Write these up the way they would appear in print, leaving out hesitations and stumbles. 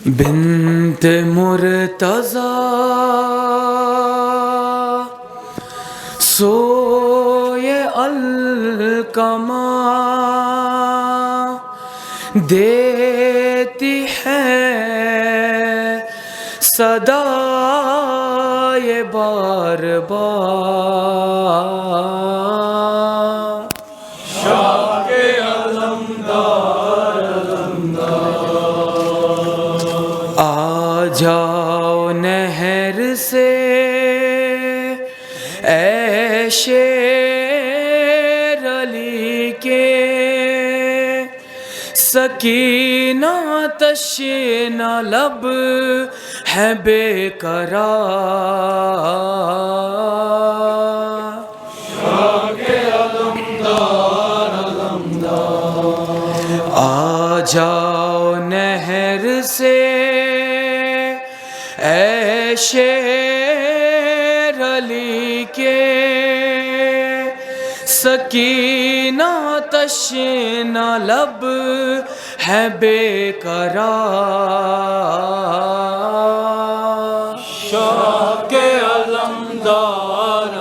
بنت مرتضی سوئے القمہ دیتی ہے صدائے بار بار شاہ کے علمدار آ جاؤ نہر سے اے شیر علی کے سکینہ تشنہ لب ہے بے قرار شاہ کے علمدار آ جاؤ نہر سے اے شیر علی کے سکینہ تشنہ لب ہے بے قرار شاہ کے علمدار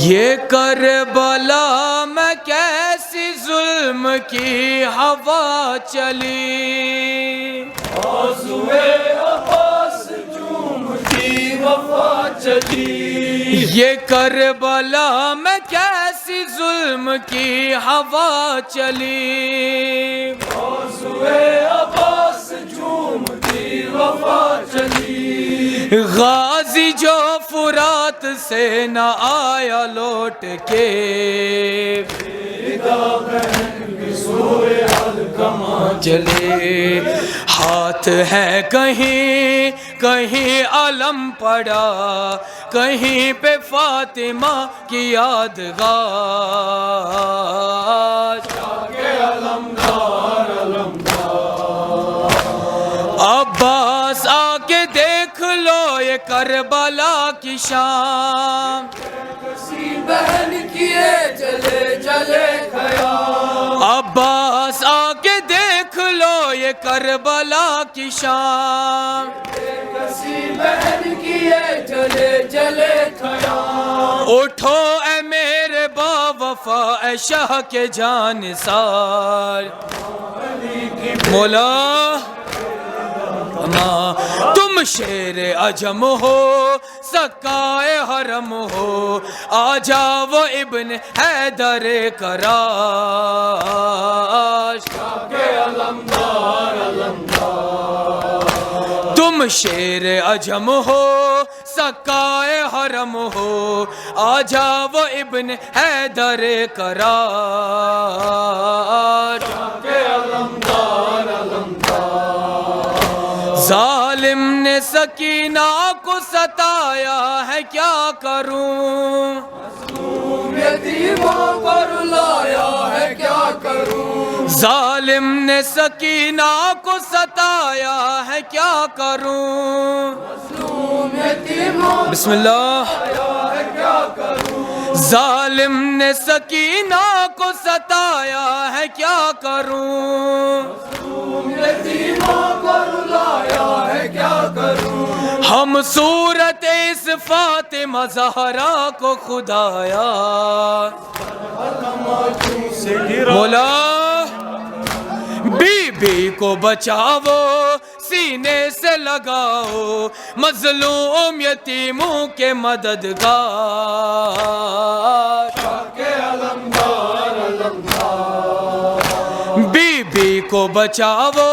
یہ کربلا میں کیسی ظلم کی ہوا چلی آزوے عباس جھومتی وفا چلی یہ کربلا میں کیسی ظلم کی ہوا چلی آزوے عباس جھومتی وفا چلی غازی جو فرات سے نہ آیا لوٹ کے فدا بہن بھی سوئے القمہ چلے ہاتھ ہے کہیں کہیں علم پڑا کہیں پہ فاطمہ کی یادگار شاہ کے علمدار عباس آ کے دیکھ لو یہ کربلا کی شام کسی بہن کیے جلے جلے خیال عباس آ کے دیکھ لو یہ کربلا کی شام کسی بہن کیے جلے جلے خیال اٹھو اے میرے با وفا اے شاہ کے جانثار مولا تم شیر عجم ہو سکائے حرم ہو آ جاؤ ابن حیدر کراش شاہ کے علمدار تم شیر عجم ہو سکائے حرم ہو آ جاؤ ابن حیدر کراش شاہ کے علمدار ظالم نے سکینہ کو ستایا ہے کیا کروں یتیموں پر لایا ہے کیا کروں ظالم نے سکینہ کو ستایا ہے کیا کروں یتیموں بسم اللہ لایا ہے کیا کروں ظالم نے سکینہ کو ستایا ہے کیا کروں یتیموں پر لایا ہے کیا کروں ہم صورت اس فاطمہ زہرا کو خدایا مولا بی بی کو بچاؤ سینے سے لگاؤ مظلوم یتیموں کے مددگار شاہ کے علمدار بی بی کو بچاؤ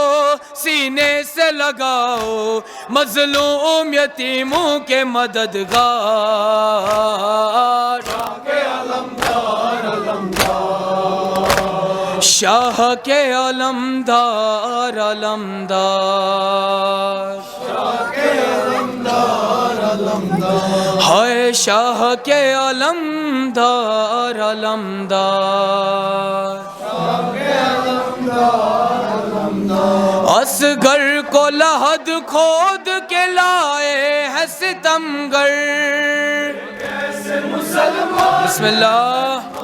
سینے سے لگاؤ مظلوم یتیموں کے مددگار شاہ کے علمدار شاہ کے علمدار علمدار شاہ کے علمدار ہائے شاہ کے علمدار علمدار شاہ کے علمدار اصغر کو لحد کھود کے لائے ہے ستمگر بسم اللہ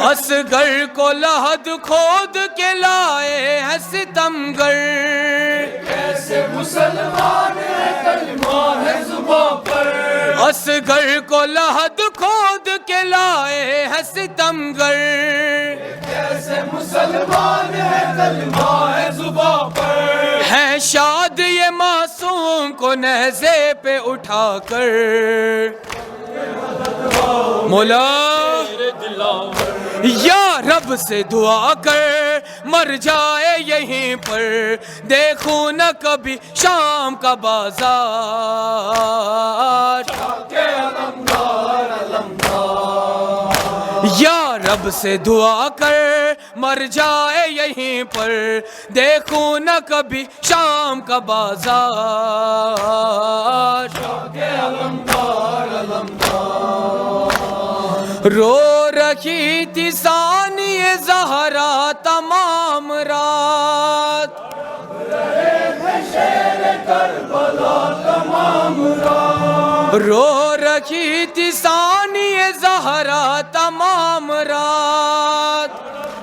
اصغر کو لحد کھود کے لائے ہے ستمگر کیسے مسلمان ہے کلمہ ہے زباں پر اصغر کو لحد کھود کے لائے ہے ستمگر کیسے مسلمان ہے کلمہ ہے زباں پر ہے شاد یہ معصوم کو نیزے پہ اٹھا کر مولا یا رب سے دعا کر مر جائے یہیں پر دیکھوں نہ کبھی شام کا بازار یا رب سے دعا کر مر جائے یہیں پر دیکھوں نہ کبھی شام کا بازار رو رکھی تھی ثانیہ زہرا تمام رات رو رکھی تھی ثانیہ زہرا تمام رات